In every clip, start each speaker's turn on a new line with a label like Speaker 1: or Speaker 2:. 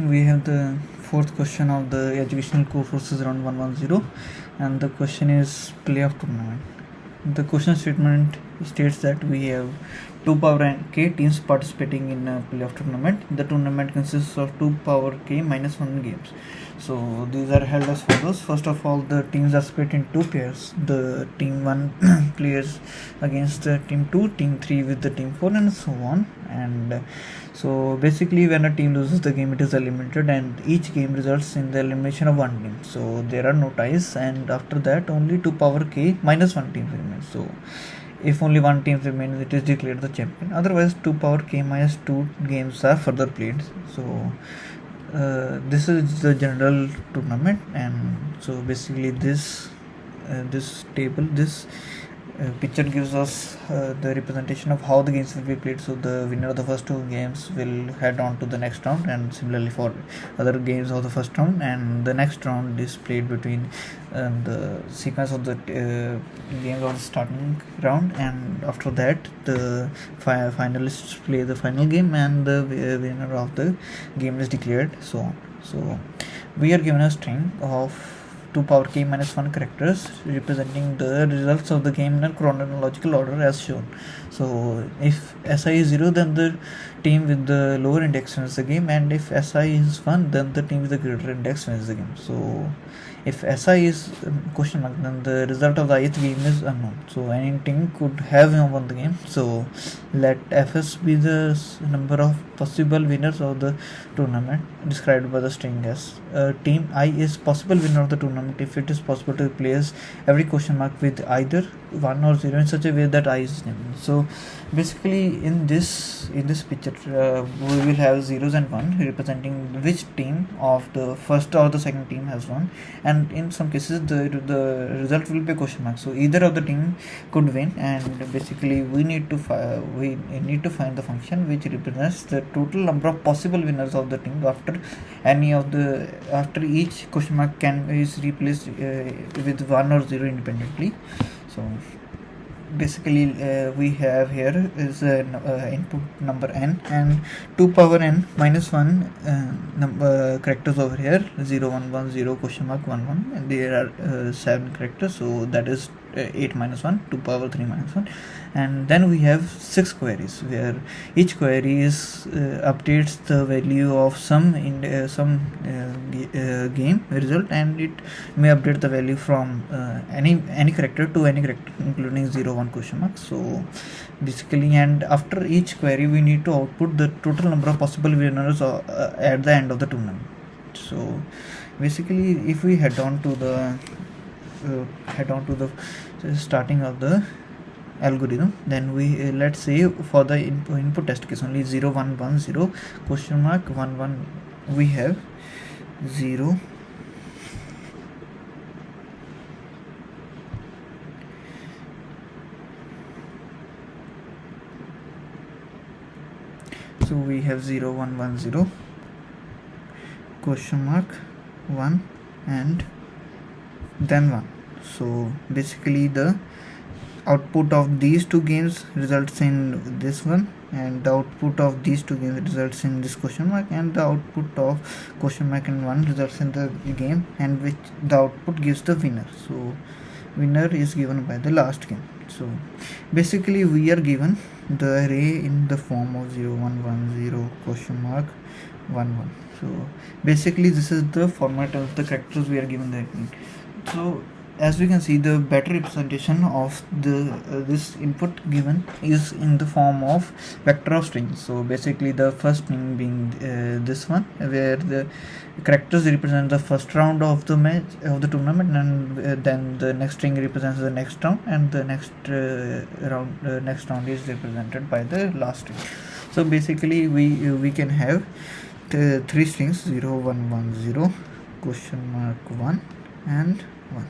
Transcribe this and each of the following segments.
Speaker 1: We have the fourth question of the educational core forces round 110, and the question is playoff tournament. The question statement states that we have 2 power n k teams participating in a playoff tournament. The tournament consists of 2 power k minus 1 games. So these are held as follows. First of all, the teams are split in 2 pairs. The team 1 plays against the team 2, team 3 with the team 4, and so on. And so basically, when a team loses the game, it is eliminated, and each game results in the elimination of one team. So there are no ties, and after that, only 2 power k minus 1 team remains. So if only one team remains, it is declared the champion. Otherwise, 2 power k minus 2 games are further played. So this is the general tournament, and so basically this table, this picture gives us the representation of how the games will be played. So the winner of the first 2 games will head on to the next round, and similarly for other games of the first round, and the next round is played between the sequence of the games of the starting round, and after that the finalists play the final game, and the winner of the game is declared, so on. So we are given a string of 2 power k minus 1 characters representing the results of the game in a chronological order as shown. So if SI is 0, then the team with the lower index wins the game, and if SI is 1, then the team with the greater index wins the game. So if SI is question mark, then the result of the ith game is unknown. So any team could have won the game. So let Fs be the number of possible winners of the tournament described by the string as team I is possible winner of the tournament if it is possible to replace every question mark with either 1 or 0 in such a way that I is named. So basically in this picture we will have zeros and 1 representing which team of the first or the second team has won, and in some cases the result will be a question mark. So either of the team could win, and basically we need to find the function which represents the total number of possible winners of the team after each question mark is replaced with 1 or 0 independently. So basically we have here is input number n and 2 power n minus 1 number characters over here, 0 1 1 0 question mark 1 1, and there are 7 characters, so that is 8 minus 1, 2 power 3 minus 1. And then we have 6 queries where each query is updates the value of some game result, and it may update the value from any character to any character including 0 1 question mark. So basically, and after each query we need to output the total number of possible winners at the end of the tournament. So basically, if we head on to the starting of the algorithm, then we let's say for the input test case only 0 1 1 0 question mark 1 1, we have 0 so we have 0 1 1 0 question mark 1 and then 1. So basically the output of these 2 games results in this one, and the output of these 2 games results in this question mark, and the output of question mark and 1 results in the game, and which the output gives the winner. So winner is given by the last game. So basically we are given the array in the form of 0 1 1 0 question mark 1 1. So basically this is the format of the characters we are given that. So as we can see, the better representation of the this input given is in the form of vector of strings. So basically the first thing being this one, where the characters represent the first round of the match of the tournament, and then the next string represents the next round, and the next round is represented by the last string. So basically we can have the 3 strings 0 1 1 0 question mark 1 and 1.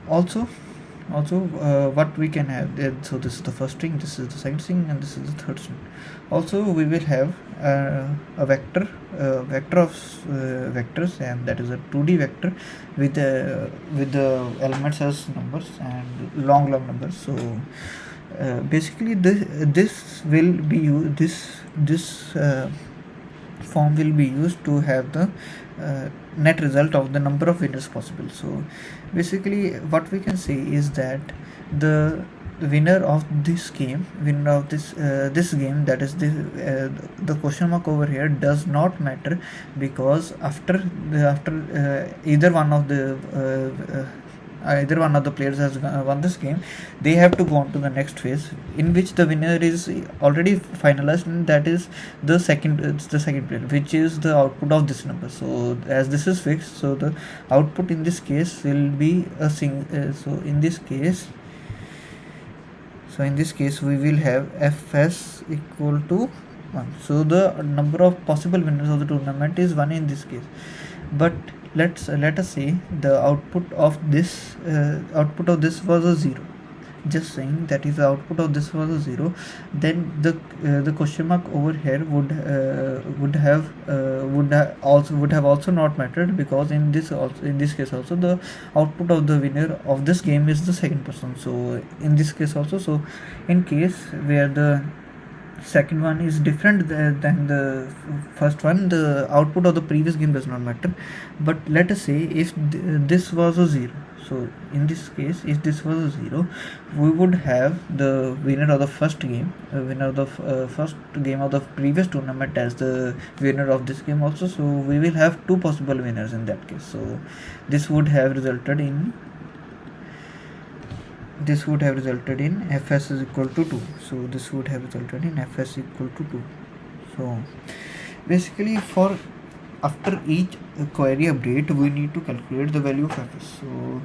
Speaker 1: Also what we can have, so this is the first string, this is the second string, and this is the third string. Also we will have a vector of vectors, and that is a 2D vector with the elements as numbers and long numbers. So basically this will be used, this form will be used to have the net result of the number of winners possible. So basically what we can say is that the winner of this game, this game, that is the question mark over here, does not matter, because after either one of the players has won this game, they have to go on to the next phase, in which the winner is already finalized, and that is the second player, which is the output of this number. So as this is fixed, so the output in this case will be a so in this case we will have fs equal to 1. So the number of possible winners of the tournament is 1 in this case. But let us say the output of this was a 0. Just saying that if the output of this was a 0, then the question mark over here would have also not mattered, because in this case also the output of the winner of this game is the second person. So in this case also, so in case where the second one is different than the first one, the output of the previous game does not matter. But let us say if this was a 0, so in this case if this was a 0, we would have the winner of the first game, first game of the previous tournament as the winner of this game also. So we will have two possible winners in that case. So this would have resulted in fs is equal to 2. So this would have resulted in fs equal to 2. So basically for after each query update, we need to calculate the value of fs. So,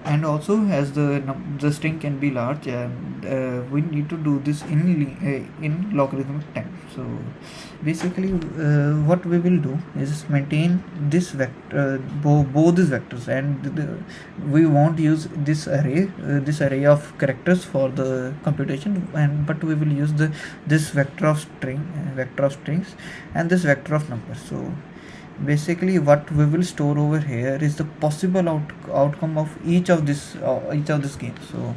Speaker 1: and also as the string can be large, and we need to do this in logarithmic time. So basically what we will do is maintain this vector, both these vectors, and we won't use this array of characters for the computation, but we will use this vector of strings and this vector of numbers. So basically what we will store over here is the possible outcome of each of this game. So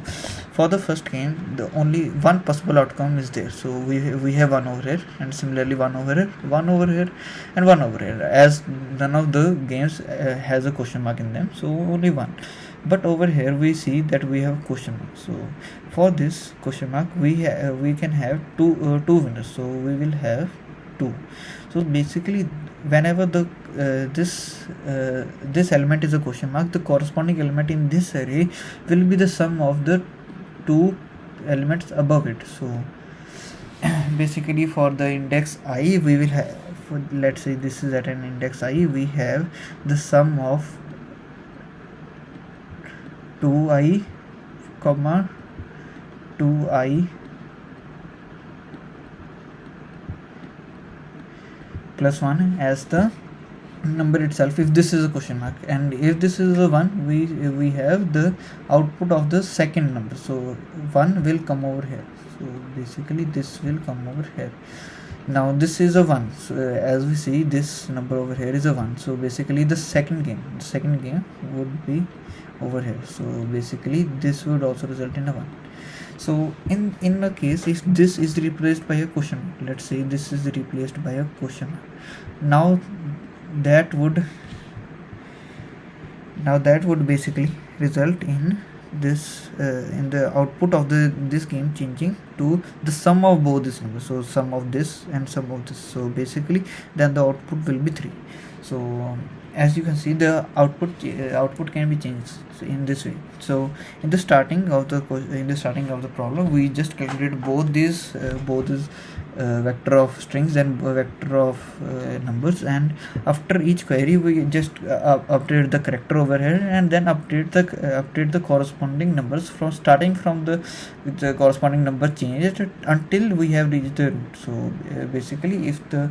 Speaker 1: for the first game, the only one possible outcome is there. So we have one over here, and similarly one over here, one over here, and one over here, as none of the games has a question mark in them, so only one. But over here we see that we have question mark. So for this question mark, we can have two winners. So we will have 2. So basically whenever the this element is a question mark, the corresponding element in this array will be the sum of the two elements above it. So basically for the index I, we will have, let's say this is at an index I, we have the sum of 2i comma 2i plus 1 as the number itself, if this is a question mark. And if this is a 1, we have the output of the second number. So 1 will come over here. So basically this will come over here. Now this is a 1. So as we see, this number over here is a 1. So basically the second game would be over here. So basically this would also result in a 1. So in a case if this is replaced by a question mark, let's say this is replaced by a question mark, now that would basically result in this in the output of this game changing to the sum of both these numbers. So sum of this and sum of this. So basically then the output will be 3. So as you can see, the output can be changed in this way. So in the starting of the problem, we just calculated both these vector of strings and vector of numbers, and after each query we just update the character over here, and then update the corresponding numbers from starting from the corresponding number changed until we have reached the root. So basically if till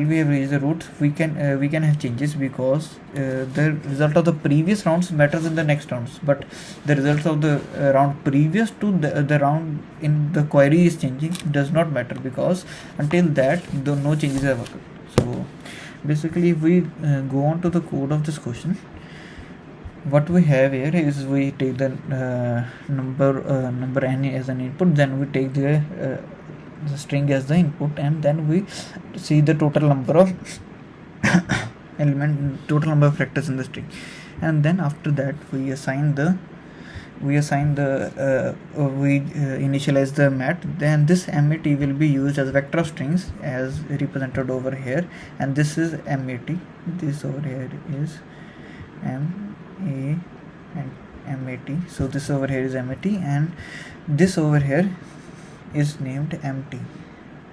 Speaker 1: we have reached the root, we can have changes, because the result of the previous rounds matters in the next rounds, but the results of the round previous to the round in the query is changing does not matter, because until that no changes have occurred. So basically if we go on to the code of this question, what we have here is we take the number n as an input, then we take the the string as the input, and then we see the total number of total number of characters in the string, and then after that we initialize the mat. Then this mat will be used as vector of strings as represented over here, and this is mat. This over here is mat. So this over here is mat, and this over here is named empty.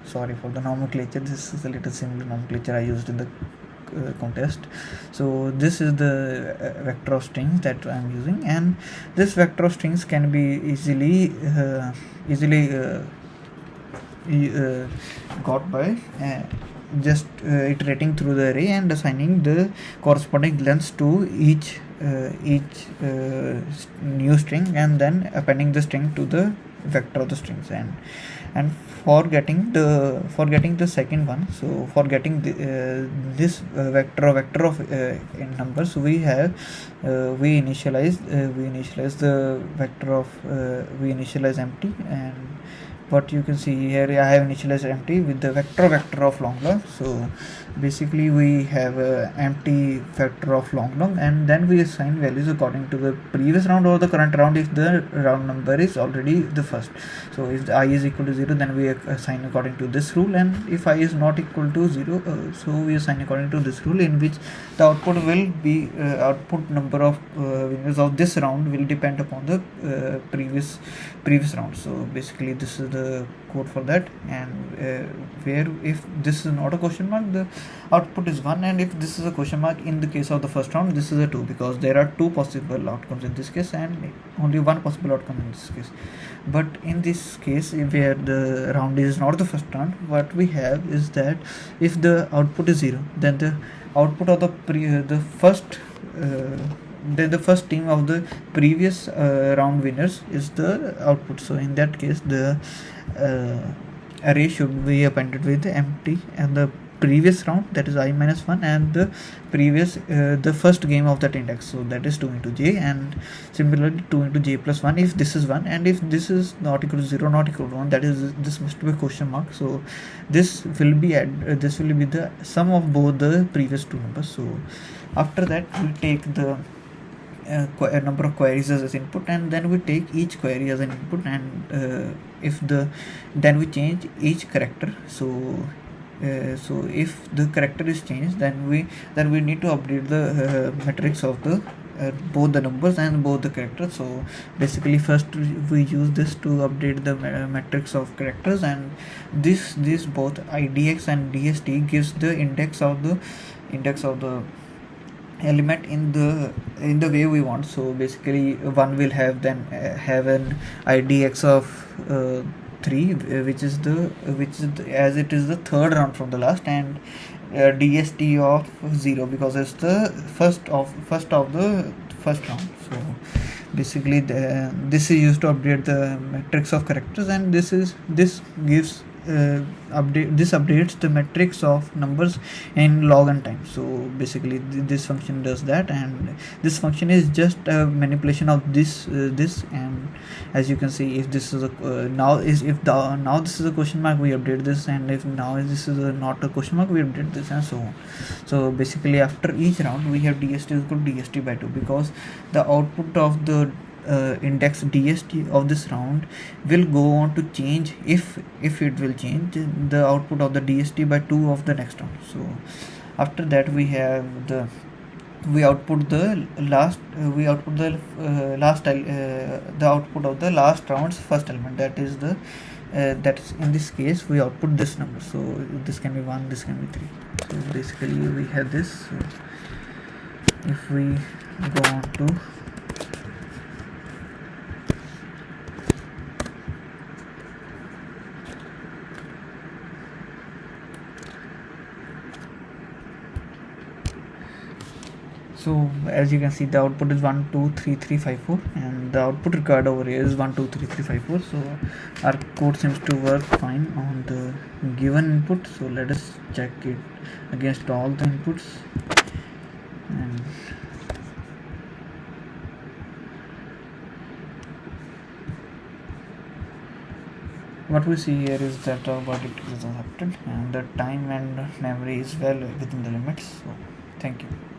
Speaker 1: Sorry for the nomenclature, this is a little similar nomenclature I used in the contest. So this is the vector of strings that I am using, and this vector of strings can be easily got by just iterating through the array and assigning the corresponding lengths to each new string, and then appending the string to the vector of the strings. And for getting the second one, so for getting this vector of in numbers, we initialize the vector of we initialize empty. And what you can see here, I have initialized empty with the vector of long. So basically we have empty vector of long, and then we assign values according to the previous round or the current round if the round number is already the first. So if the I is equal to 0, then we assign according to this rule, and if I is not equal to 0, so we assign according to this rule, in which the output will be output number of winners of this round will depend upon the previous round. So basically this is the code for that, and where if this is not a question mark, the output is 1, and if this is a question mark in the case of the first round, this is a 2, because there are two possible outcomes in this case and only one possible outcome in this case. But in this case, where the round is not the first round, what we have is that if the output is 0, then the output of the first team of the previous round winners is the output. So in that case, the array should be appended with empty, and the previous round, that is I minus 1, and the previous the first game of that index, so that is 2 into j, and similarly 2 into j plus 1 if this is 1, and if this is not equal to 0, not equal to 1, that is this must be a question mark. So this will be the sum of both the previous two numbers. So after that we take the number of queries as input, and then we take each query as an input, and then we change each character. So if the character is changed, then we need to update the matrix of the both the numbers and both the characters. So basically first we use this to update the matrix of characters, and this both idx and dst gives the index of the element in the way we want. So basically one will have have an idx of 3, which is as it is the third round from the last, and dst of 0 because it's the first of the first round. So basically this is used to update the matrix of characters, and this gives updates the matrix of numbers in log and time. So basically this function does that, and this function is just a manipulation of this, and as you can see, if this is a now this is a question mark, we update this, and if now this is not a question mark, we update this, and so on. So basically after each round we have dst equal to dst by 2, because the output of the index dst of this round will go on to change if it will change the output of the dst by 2 of the next round. So after that we have the output of the last round's first element, that is in this case we output this number. So this can be 1, this can be 3. So basically we have this. So if we go on to so as you can see, the output is 1 2 3 3 5 4, and the output required over here is 1 2 3 3 5 4. So our code seems to work fine on the given input. So let us check it against all the inputs, and what we see here is that our verdict is accepted and the time and memory is well within the limits. So thank you.